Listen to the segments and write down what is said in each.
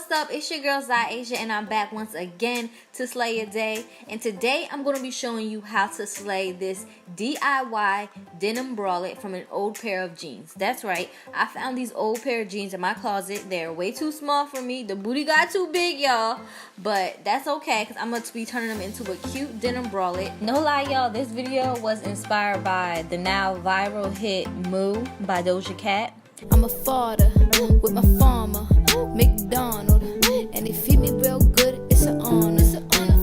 what's up? It's your girl ZiAsia, and I'm back once again to slay a day. And today I'm going to be showing you how to slay this DIY denim bralette from an old pair of jeans. That's right, I found these old pair of jeans in my closet. They're way too small for me. The booty got too big, y'all. But that's okay, because I'm going to be turning them into a cute denim bralette. No lie, y'all, this video was inspired by the now viral hit Moo by Doja Cat. I'm a father with my farmer, McDonald, and they feed me real good, it's an honor.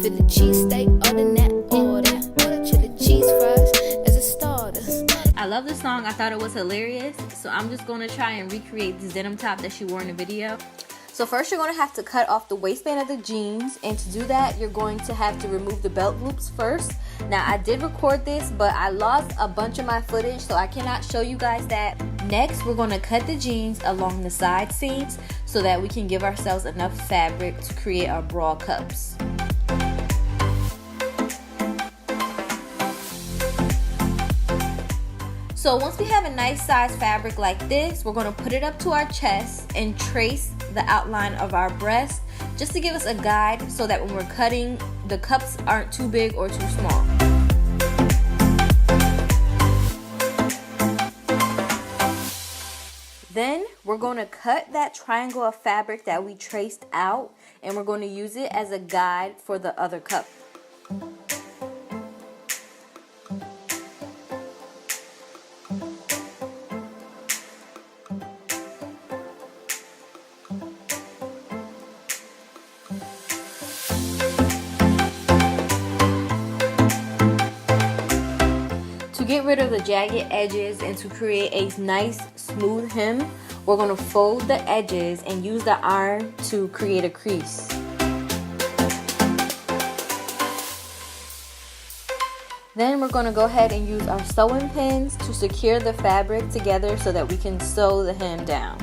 For the cheesesteak, other than that order, chili cheese fries as a starter. I love this song. I thought it was hilarious, so I'm just going to try and recreate this denim top that she wore in the video. So first you're going to have to cut off the waistband of the jeans, and to do that you're going to have to remove the belt loops first. Now I did record this, but I lost a bunch of my footage, so I cannot show you guys that. Next we're going to cut the jeans along the side seams so that we can give ourselves enough fabric to create our bra cups. So once we have a nice size fabric like this, we're going to put it up to our chest and trace the outline of our breast just to give us a guide so that when we're cutting, the cups aren't too big or too small. Then we're going to cut that triangle of fabric that we traced out, and we're going to use it as a guide for the other cup. To get rid of the jagged edges and to create a nice smooth hem, we're going to fold the edges and use the iron to create a crease. Then we're going to go ahead and use our sewing pins to secure the fabric together so that we can sew the hem down.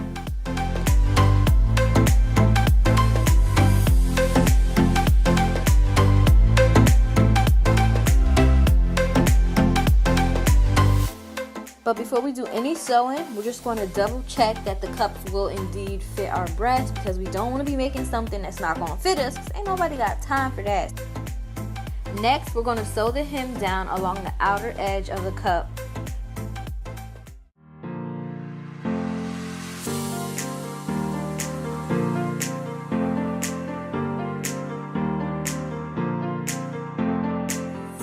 But before we do any sewing, we're just going to double check that the cups will indeed fit our breast, because we don't want to be making something that's not going to fit us, because ain't nobody got time for that. Next, we're going to sew the hem down along the outer edge of the cup.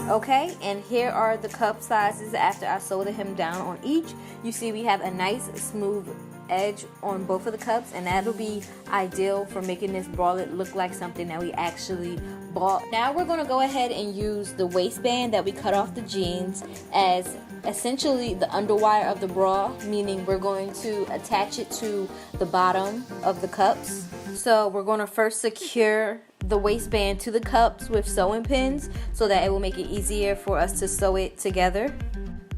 Okay, and here are the cup sizes after I sewed the hem down on each. You see we have a nice smooth edge on both of the cups, and that'll be ideal for making this bralette look like something that we actually bought. Now we're going to go ahead and use the waistband that we cut off the jeans as essentially the underwire of the bra, meaning we're going to attach it to the bottom of the cups. So we're going to first secure the waistband to the cups with sewing pins so that it will make it easier for us to sew it together.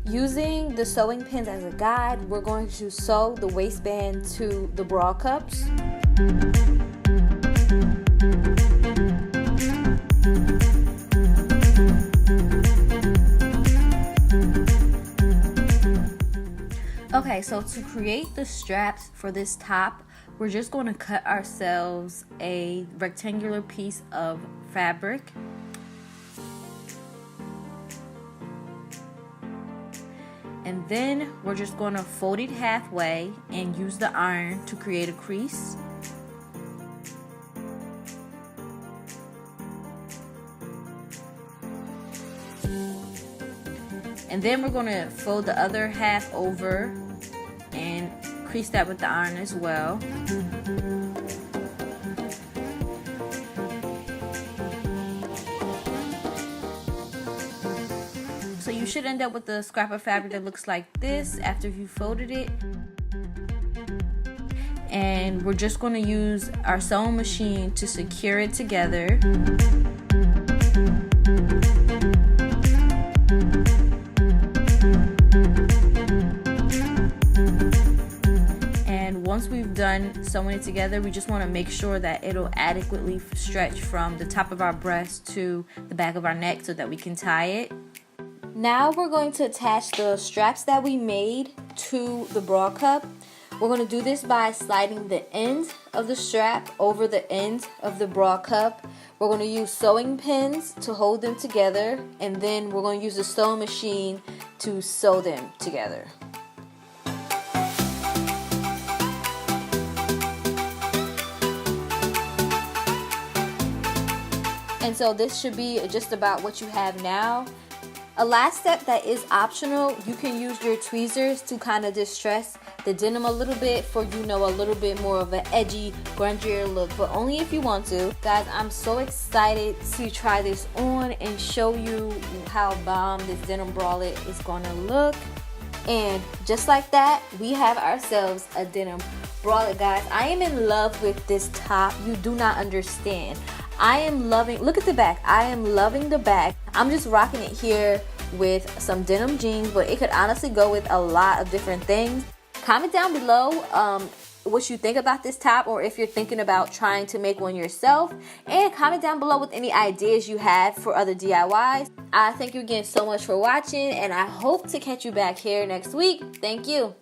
Using the sewing pins as a guide, we're going to sew the waistband to the bra cups. Okay, so to create the straps for this top, we're just going to cut ourselves a rectangular piece of fabric. And then we're just going to fold it halfway and use the iron to create a crease. And then we're going to fold the other half over and crease that with the iron as well. So you should end up with a scrap of fabric that looks like this after you folded it. And we're just going to use our sewing machine to secure it together. Once we've done sewing it together, we just want to make sure that it'll adequately stretch from the top of our breast to the back of our neck so that we can tie it. Now we're going to attach the straps that we made to the bra cup. We're going to do this by sliding the end of the strap over the end of the bra cup. We're going to use sewing pins to hold them together, and then we're going to use the sewing machine to sew them together. And so this should be just about what you have now. A last step that is optional, you can use your tweezers to kind of distress the denim a little bit for, you know, a little bit more of an edgy, grungier look, but only if you want to. Guys, I'm so excited to try this on and show you how bomb this denim bralette is gonna look. And just like that, we have ourselves a denim bralette, guys. I am in love with this top. You do not understand. I am loving, look at the back. I am loving the back. I'm just rocking it here with some denim jeans, but it could honestly go with a lot of different things. Comment down below what you think about this top, or if you're thinking about trying to make one yourself, and comment down below with any ideas you have for other DIYs. I thank you again so much for watching, and I hope to catch you back here next week. Thank you.